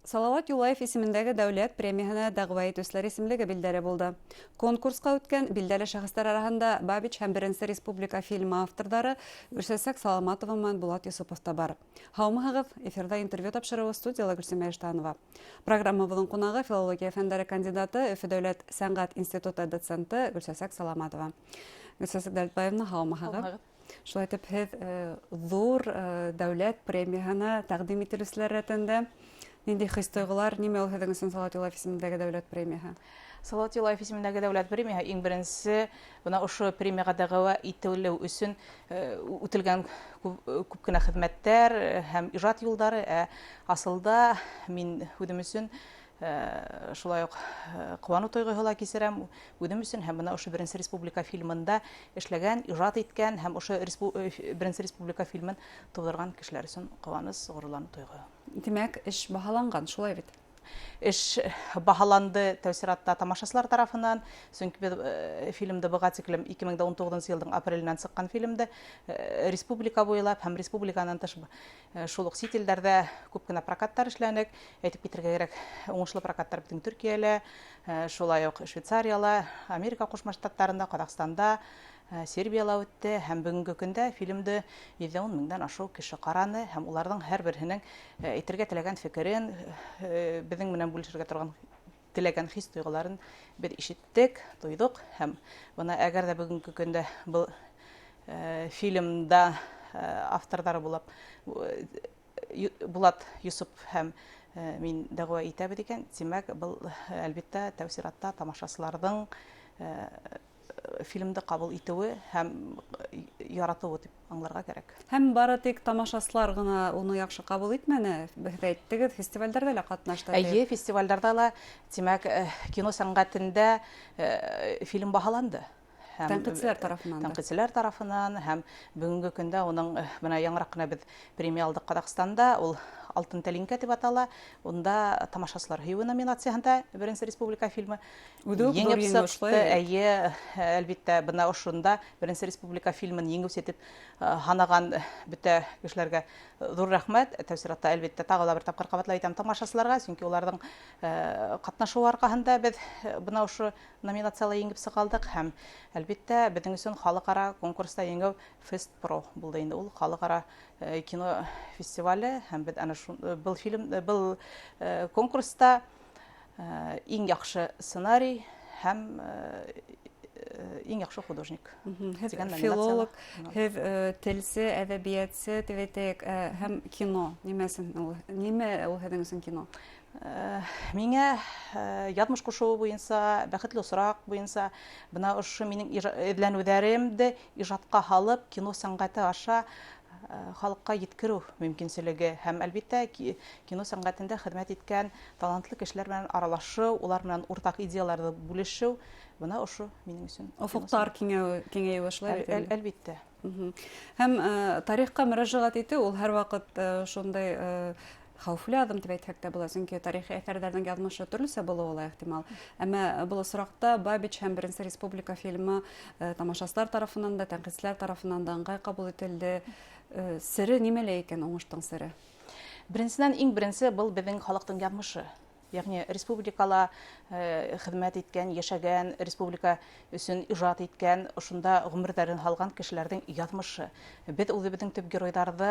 Салават Юлаев исемендәге дәүләт премияһына дәгъва итүчеләр исемлеге билдәле булды. Конкурска үткән билдәле шәхестәр арасында Бабич һәм Беренче Республика фильмы авторлары Гөлшәсәк Саламатова менән Булат Йосыпов та бар. Һаумыгыз, эфирда интервью тапшыруы студияла Гөлсемә Эштанова. Программабыҙҙың ҡунағы филология фәндәре кандидаты, Өфө дәүләт сәнғәт институты доценты Гөлшәсәк Саламатова. Гөлшәсәк Дәлтбаевна, һаумыгыз. Шулай итеп, һеҙ ҙур дәүләт премияһына тәҡдим ителеүселәр рәтендә нинди хис-тойғолар, нимә ул һеҙҙең өсөн Салават Юлаев исемендәге дәүләт премияһы? Салават Юлаев исемендәге дәүләт премияһы иң беренсе бына ошо премияға дәғәүә итеүлеү өсөн үтелгән күп кенә хеҙмәттәр һәм ижад юлдары, асылда мин үҙем өсөн шулай уҡ ҡыуаныу тойғоһо ла кисерәм үҙем өсөн һәм бына ошо Беренче Республика фильмында эшләгән, ижад иткән һәм ошо Беренче Республика фильмын тыуҙырған кешеләр өсөн ҡыуаныс, ғорурланыу тойғоһо. Тимәк, эш баһаланған, шулай бит? Эш баһаланды тәүсиратта тамашасылар тарафынан, сөнки фильмды быға тиклем 2019 йылдың апреленән сыҡҡан фильмды республика буйлап һәм республиканан тыш шул уҡ сит илдәрҙә күп кенә прокаттар эшләнек. Әйтеп китергә кәрәк, уңышлы прокаттар беҙҙең Төркиәлә, шулай уҡ Швейцарияла, Америка Ҡушма Штаттарында, Ҡаҙағстанда, Сербияла үтте һәм бөгөнгө көндә фильмды 710 меңдән ашыу кеше ҡараны һәм уларҙың һәр береһенең әйтергә теләгән фекерен, беҙҙең менән бүлешергә торған теләгән хис-тойғоларын беҙ ишеттек, тойҙоҡ һәм бына әгәр ҙә бөгөнгө көндә был фильмда авторҙары Булат Йосоп һәм мин дәғүә итәбеҙ икән, тимәк, был әлбиттә тәүсиратта тамашасыларҙың фильмды ҡабул итеүе һәм яратыуы тип аңларға кәрәк. Һәм бары тик тамашасылар ғына уны яҡшы ҡабул итмәне, беҙ әйттегеҙ, фестивалдәрҙә лә ҡатнашты. Әйе, фестивалдәрҙә ла, тимәк, кино сәнғәтендә фильм баһаланды. Тәнҡитселәр тарафынан. Тәнҡитселәр тарафынан һәм бөгөнгө көндә уның бына яңыраҡ ҡына беҙ премия алдыҡ Ҡаҙағстанда, ул Алтын тәлинкә тип атала. Унда тамашасылар һөйөү номинацияһында Беренче Республика фильмы еңеп сыҡты. Әйе, әлбиттә, бына ошонда Беренче Республика фильмын еңеүсе итеп һанаған бөтә кешеләргә ҙур рәхмәт. Тәүсиратта, әлбиттә, тағы ла бер тапҡыр ҡабатлай итәм тамашасыларға, сөнки уларҙың ҡатнашыуы арҡаһында беҙ бына ошо номинацияла еңеп сыға алдык һәм әлбиттә, беҙҙең өсөн халыҡ-ара конкурста еңеү Fest Pro булды инде. Ул халыҡ-ара кино фестивале һәм беҙ был конкурста иң яҡшы сценарий һәм иң яҡшы художник. Һеҙ филолог, һеҙ телсе, әҙәбиәтсе, һәм кино. Нимә ул һеҙҙең өсөн кино? Миңә яҙмыш ҡушыуы буйынса, бәхетле осраҡ буйынса, бына ошо минең эҙләнеүҙәремде ижадҡа һалып, кино сәнғәте аша халыҡҡа еткереү мөмкинселеге һәм әлбиттә кино сәнғәтендә хеҙмәт иткән талантлы кешеләр менән аралашыу, улар менән уртаҡ идеяларҙы бүлешеү, бына ошо минең өсөн. Офоҡтар киңәйеүе, шулай бит? Әлбиттә. Һәм тарихҡа мөрәжәғәт итеү, ул һәр ваҡыт шундай хәүефле аҙым тип әйтһәк тә була, сөнки тарихи әҫәрҙәрҙең яҙмышы төрлөсә булыуы ла ихтимал. Әммә был осраҡта Бабич һәм Беренче Республика фильмы тамашасылар тарафынан да, тәнҡитселәр тарафынан да ыңғай ҡабул ителде. Сере нимәлә икән уңыштың сере? Беренсенән, иң беренсе был беҙҙең халыҡтың яҙмышы. Йәғни республикала хеҙмәт иткән, йәшәгән, республика өсөн ижад иткән, ошонда ғүмерҙәрен һалған кешеләрҙең яҙмышы. Беҙ үҙебеҙҙең төп геройҙарҙы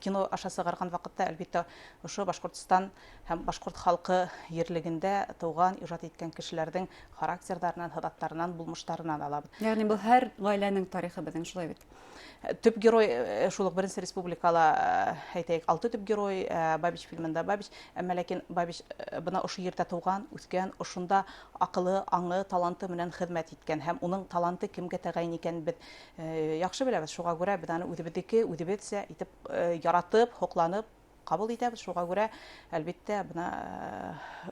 кино аша сығарған ваҡытта, әлбиттә, ошо Башҡортостан һәм башҡорт халҡы ерлегендә тыуған, ижад иткән кешеләрҙең характерҙарынан, һыҙаттарынан, булмыштарынан алабыҙ. Йәғни был һәр ғаиләнең тарихы беҙҙең, шулай бит? Төп герой, шул уҡ Беренче Республикала, әйтәйек, 6 төп герой, Бабич фильмында Бабич, әммә ләкин Бабич бына ошо ерҙә тыуған, үҫкән, ошонда аҡылы, аңы, таланты менән хеҙмәт иткән һәм уның таланты кемгә тәғәйен икәнен беҙ яҡшы беләбеҙ. Шуға күрә беҙ аны үҙебеҙҙеке, үҙебеҙсә итеп яратып, һоҡланып, ҡабул итәбеҙ. Шуға күрә, әлбиттә, бына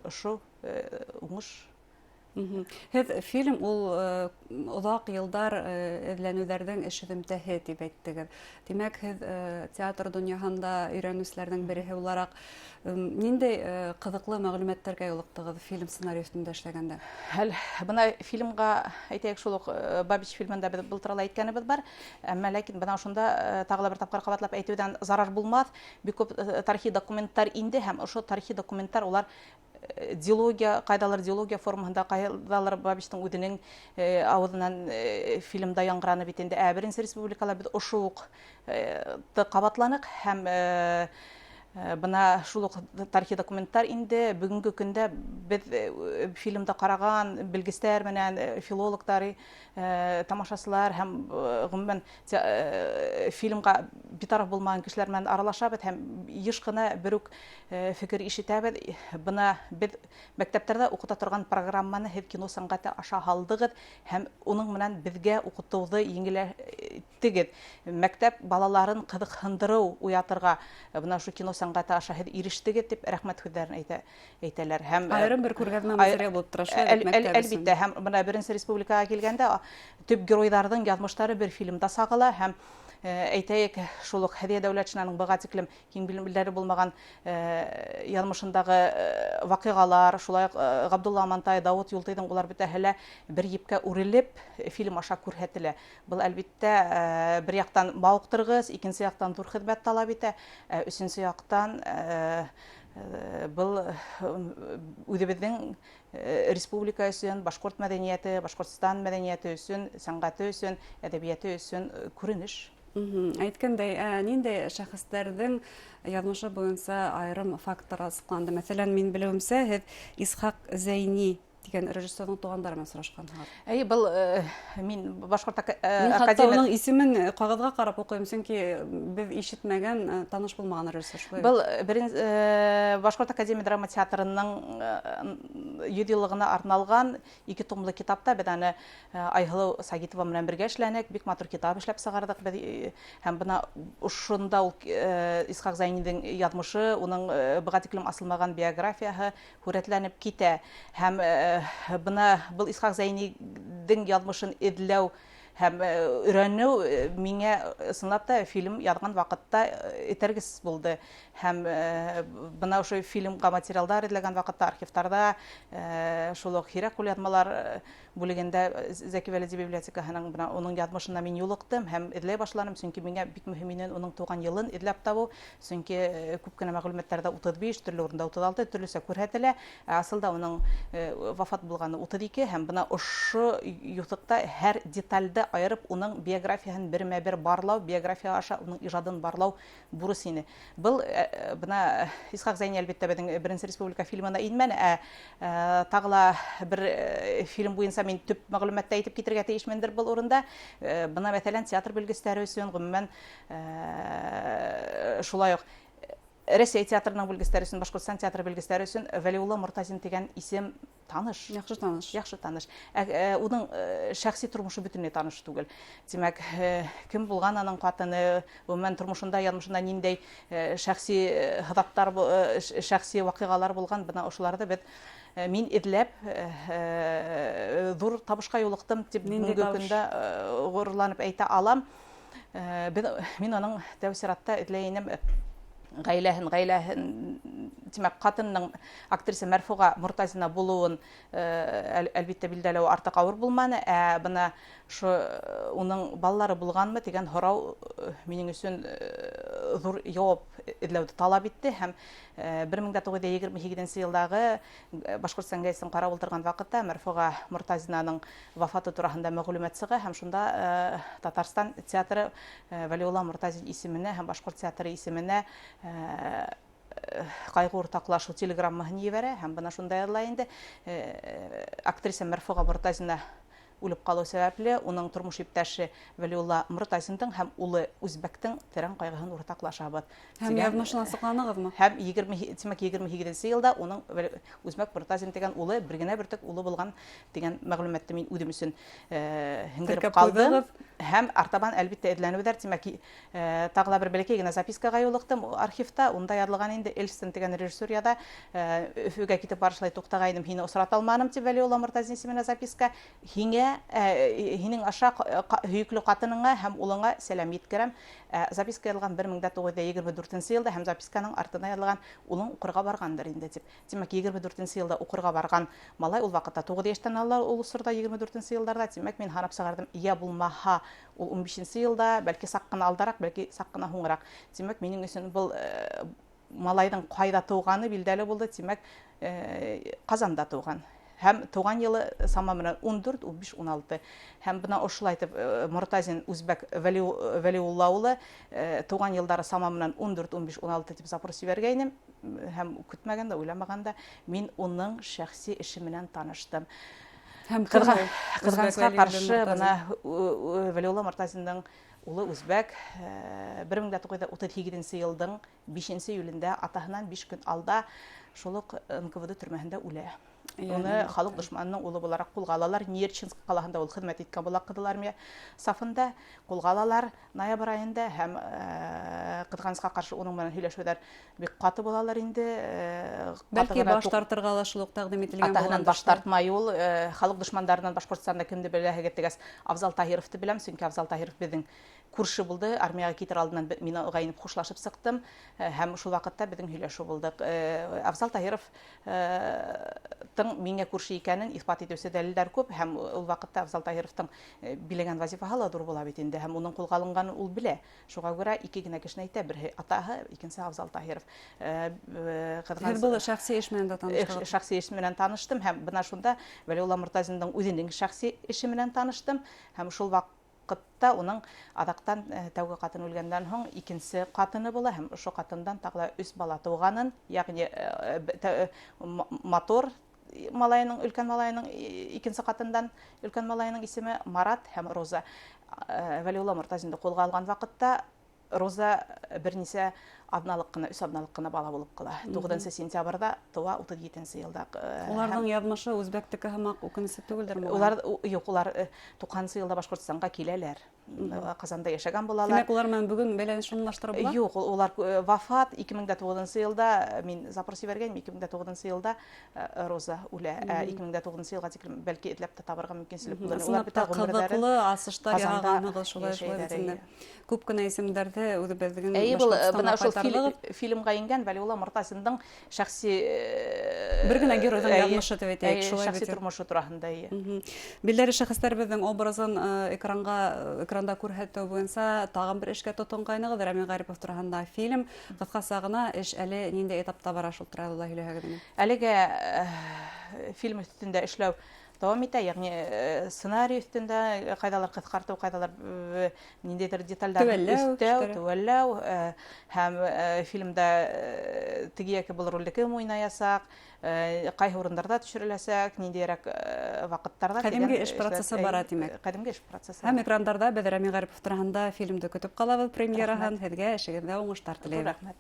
ошо уңыш Һеҙ фильм ул оҙаҡ йылдар эҙләнеүҙәрҙең эшеҙемтәһе тип әйттегеҙ. Тимәк, һеҙ театр донъяһында өйрәнеүселәрҙең береһе булараҡ ниндәй ҡыҙыҡлы мәғлүмәттәргә юлыҡтығыҙ фильм сценарий өҫтөндә эшләгәндә? Хәл бына фильмға әйтәйек шул уҡ Бабич фильмында беҙ былтырала әйткәнебеҙ бар. Әммә ләкин бына шунда тағы ла бер тапҡыр ҡабатлап әйтеүҙән зарар булмаҫ. Бик күп тарихи документтар инде һәм ошо тарихи документтар улар диалогия, ҡайҙалыр диалогия формаһында, ҡайҙалыр Бабичтың үҙенең ауыҙынан фильмда яңғыраны бит инде. Беренсе республикала беҙ ошо уҡ ҡабатланыҡ һәм бына шул уҡ тарихи документтар инде бөгөнгө көндә беҙ фильмда ҡараған белгестәр менән филологтар, тамашасылар һәм ғөмүмән фильмға битараф булмаған кешеләр менән аралашабыҙ һәм йыш ҡына бер үк фекер ишетәбеҙ. Бына беҙ мәктәптәрҙә уҡыта торған программаны һеҙ кино сәнғәте аша һалдығыҙ һәм уның менән беҙгә уҡытыуҙы еңеләйттегеҙ. Мәктәп балаларын ҡыҙыҡһындырыу уятырға бына шу кино сәнғәте аша һеҙ ирештегеҙ дип рәхмәт һүҙҙәрен әйтәләр. Айырым бер күргәҙмә материал булып тора шулай бит мәктәп өсөн. Әлбиттә, һәм бына беренсе республикаға килгәндә төп геройҙарҙың яҙмыштары бер фильмда сағыла һәм әйтәйек, шул уҡ Һәҙиә Дәүләтшинаның быға тиклем киң белемдәре булмаған яҙмышындағы ваҡиғалар, шулай уҡ Ғабдулла Амантай, Дауыт Юлтыйҙың улар бөтәһе лә бер епкә үрелеп фильм аша күрһәтелә. Был әлбиттә бер яҡтан мауыҡтырғыс, икенсе яҡтан ҙур хеҙмәт талап итә, өсөнсө яҡтан был үҙебеҙҙең республика өсөн, башҡорт мәҙәниәте, Башҡортостан мәҙәниәте өсөн, сәнғәте өсөн, әҙәбиәте өсөн күренеш. Әйткәндәй, ниндәй шәхестәрҙең яҙмышы буйынса айырым фактор асыҡланды? Мәҫәлән, мин белеүемсә, һеҙ Исхаҡ Зәйни дигән режиссерҙың туғандары менән осрашҡанһығыҙ. Был мин Башҡорт Мин хатта уның исемен ҡағыҙға ҡарап уҡыйым, сөнки беҙ ишетмәгән, таныш булмаған режиссер. Был Башҡорт академия драма театрының 100 йыллығына арналған 2 томлы китапта беҙ аны Айһылыу Сагитова менән бергә эшләнек, бик матур китап эшләп сығарҙык. Һәм бына ошонда ул Исхаҡ Зәйниҙең яҙмышы, уның быға тиклем асылмаған биографияһы һүрәтләнеп китә. Һәм бына был Исхаҡ Зәйниҙең яҙмышын эҙләү һәм өйрәнеү миңә ысынлап та фильм яҙған ваҡытта етәргес булды. Һәм бына ошо фильмға материалдар эҙләгән ваҡытта архивтарҙа, шул уҡ һирәк ҡулъяҙмалар бүлегендә Зәки Вәлиди библиотекаһының уның яҙмышына мин юлыҡтым һәм эҙләй башланым, сөнки миңә бик мөһим ине уның тыуған йылын эҙләп табыу, сөнки күп кенә мәғлүмәттәрҙә 35, төрлө урында 36, төрлөсә күрһәтелә, асылда уның вафат булғаны 32 һәм бына ошо юҫыҡта һәр детальды айырып уның биографияһын бермә-бер барлау, биография аша уның ижадын барлау бурыс ине. Был бына Исхаҡ Зәйни әлбиттә беҙҙең беренсе республика фильмына инмәне, тағы ла бер фильм буйынса мин төп мәғлүмәтте әйтеп китергә тейешмендер был урында. Бына мәҫәлән театр белгестәре өсөн, ғөмүмән шулай уҡ Рәсәй театрының белгестәре өсөн, Башҡортостан театры белгестәре өсөн Вәлиулла Мортазин дигән исем таныш. Яҡшы таныш. Яҡшы таныш. Уның шәхси тормошо бөтөнләй таныш түгел. Тимәк, кем булған аның ҡатыны, ғөмүмән тормошонда, яҙмышында ниндәй шәхси һыҙаттар, шәхси ваҡиғалар булған, бына ошоларҙы беҙ мин эҙләп ҙур табышҡа юлыҡтым тип бөгөнгө көндә ғорурланып әйтә алам. Мин уның тәүсиратта эҙләй инем ғаиләһен, тимәк, ҡатынының актриса Мәрфуға Мортазина булыуын әлбиттә билдәләү артыҡ ауыр булманы, бына уның балалары булғанмы тигән һорау минең өсөн ҙур яуап эҙләүҙе талап итте һәм 1928 йылдағы Башҡортостан гәзитен ҡарап ултырған ваҡытта Мәрфуға Мортазинаның вафаты тураһында мәғлүмәт сыға һәм шунда Татарстан театры Вәлиулла Мортазин исеменә һәм Башҡорт театры исеменә ҡайғы уртаҡлашыу телеграммаһын ебәрә һәм бына шунда яҙыла инде. Актриса Мәрфуға Мортазина үлеп калу сәбәпле уның тормыш иптәше Вәлиулла Мортазиндың һәм улы Үзбәктің тәрән кайгыһын уртаклашабыз. Һәм язмышын асыкланыгызмы? Һәм 28 елда уның Үзбәк Мортазин дигән улы бер генә бер улы булган дигән мәгълүматты мин үдем өчен һиңдереп калдым. Һәм артабан әлбәттә эҙләнүҙәр, тимәк, тагыла бер бәләкәй генә запискага юлыктым архивта, унда яҙылған инде Эльстон дигән режиссер яда, Өфөгә китеп барышлай туктагайным, һине осрата алманым дип Вәлиулла Мортазин исеменә записка, һинең аша һөйөклө ҡатыныңа һәм улыңа сәлам еткерәм. Записка яҙылған 1924 елда һәм записканың артына яҙылған улың уҡырға барғандыр инде дип. Тимәк, 24 елда уҡырға барған малай ул ваҡытта 9 йәштән алалар ул осорда 24 елдарда. Тимәк, мин һанап сығардым, я булмаһа ул 15 елда, бәлки саҡ ҡына алдараҡ, бәлки саҡ ҡына һуңыраҡ. Тимәк, минең өсөн был малайҙың ҡайҙа тыуғаны билдәле булды. Тимәк, Ҡазанда тыуған. Һәм тыуған йылы сама менән 14, 15, 16. Һәм бына ошолай итеп Мортазин Үзбәк Вәлиулла улы тыуған йылдары сама менән 14, 15, 16 дип запрос ебәргәйнем. Һәм көтмәгәндә, уйламағанда мин уның шәхси эше менән таныштым. Һәм Ҡыҙғанысҡа ҡаршы бына Вәлиулла Мортазиндың улы Үзбәк 1938 йылдың 5 июлендә атаһынан 5 көн алда шул уҡ НКВД төрмәһендә үлә. Уны халыҡ дошманының улы булараҡ ҡулға алалар. Нерчинск ҡалаһында ул хеҙмәт иткән була Ҡыҙыл армия сафында ҡулға алалар ноябрь айында һәм ҡыҙғанысҡа ҡаршы уның менән һөйләшеүҙәр бик ҡаты булалар инде. Бәлки баш тартырға ла шул уҡ тәҡдим ителгән булған. Атаһынан баш тартмай ул. Халыҡ дошмандарынан Башҡортостанда кемде беләһегеҙ тигәс, Абзал Таһировты беләм, сөнки Абзал Таһиров беҙҙең күрше булды. Армияға китер алдынан мин уға инеп хушлашып сыҡтым. Һәм шул ваҡытта беҙҙең һөйләшеү булдыҡ. Абзал Таһировтың миңә күрше икәнен иҫбат итеүсе дәлилдәр күп. Һәм ул ваҡытта Абзал Таһировтың биләгән вазифаһы ла ҙур була бит инде. Һәм уның ҡулға алынғанын ул белә. Шуға күрә ике генә кешене әйтә. Береһе атаһы, икенсе Абзал Таһиров. Һеҙ был шәхси эш менән дә таныштығыҙ? Шәхси эш менән таныштым. Һәм бына шунда Вәлиулла Мортазиндың үҙенең шәхси эше менән таныштым. Һәм шул ваҡытта уның аҙаҡтан тәүге ҡатыны үлгәндән һуң икенсе ҡатыны була. Һәм ошо ҡатындан тағы 3 бала тыуғанын, яғни мотор малайының, өлкән малайының, икенсе ҡатындан өлкән малайының исеме Марат һәм Роза. Вәлиулла Мортазинды ҡулға алған ваҡытта Роза бер нисә аҙналыҡ ҡына, 3 аҙналыҡ ҡына бала булып ҡала. 9 сентябрҙа тыуа, 37 йылда. Уларҙың яҙмышы Үзбәктеке һымаҡ үкенесе түгелдерме? Юҡ, улар 90 йылда Башҡортостанға киләләр. Ҡазанда йәшәгән булалар. Тимәк, улар менән бөгөн бәйләнеш урынлаштырып була? Юҡ, улар вафат 2009 йылда, мин запрос ебәргәйнем, 2009 йылда Роза үлә. 2009 йылға тиклем бәлки эҙләп тә табырға мөмкинселек булыр. Сынапта ҡыҙыҡлы асыштар яһағанһығыҙ, шулай. Күп кенә исемдәрҙе үҙебеҙҙең Башҡортостанға ҡайтарҙығыҙ. Фильмға ингән Вәлиулла Мортазиндың шәхси бер генә геройҙың яҙмышы тип әйтәйек, шулай бит. Шәхси тормошо тураһында. Билдәле шәхестәребеҙҙең образын экранда күрһәтеү буйынса тағын бер эшкә тотонғайнығыҙ. Рәмил Ғарипов тураһында фильм. Ҡыҫҡаса ғына эш әле ниндәй этапта бара, шул турала һөйләһәгеҙ. Әлегә фильм өҫтөндә эшләү дауам итә, яғни сценарий өҫтөндә ҡайҙалар ҡыҫҡартыу, ҡайҙалар ниндәйҙер детальдар өҫтәү, теүәлләү, һәм фильмда теге яки был ролде кем уйнаясаҡ, ҡайһы урындарҙа төшөрөләсәк, ниндәйерәк ваҡыттарҙа. Ҡәҙимге эш процессы бара, тимәк. Ҡәҙимге эш процессы. Һәм экрандарҙа беҙ Рәмил Ғарипов тураһында фильмды көтөп ҡалабыҙ, премьераһын. Һеҙгә эшегеҙҙә уңыштар теләйбеҙ. Рәхмәт.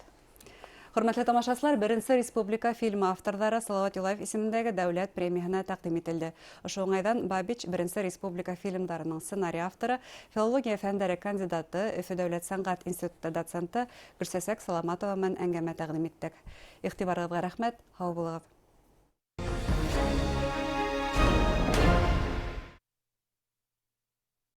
Хөрмәтле тамашасылар, беренсе республика фильмы авторҙары Салауат Юлаев исемендәге дәүләт премияһына тәҡдим ителде. Ошо уңайҙан Бабич беренсе республика фильмдарының сценарий авторы, филология фәндәре кандидаты, Өфө дәүләт сәнғәт институты доценты Гөлсәсәк Саламатова менән әңгәмә тәҡдим иттек. Иғтибарығыҙға рәхмәт, һау булығыҙ.